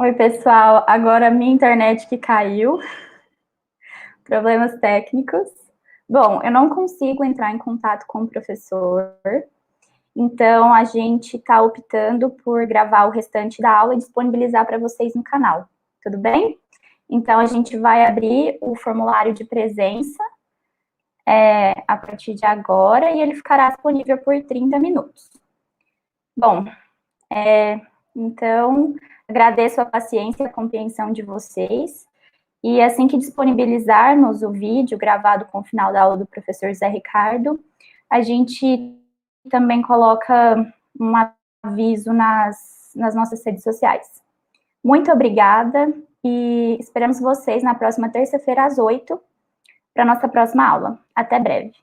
Oi, pessoal. Agora minha internet que caiu. Problemas técnicos. Bom, eu não consigo entrar em contato com o professor, então a gente está optando por gravar o restante da aula e disponibilizar para vocês no canal. Tudo bem? Então a gente vai abrir o formulário de presença a partir de agora e ele ficará disponível por 30 minutos. Bom, então agradeço a paciência e a compreensão de vocês. E assim que disponibilizarmos o vídeo gravado com o final da aula do professor Zé Ricardo, a gente também coloca um aviso nas nossas redes sociais. Muito obrigada e esperamos vocês na próxima terça-feira às 8 para a nossa próxima aula. Até breve.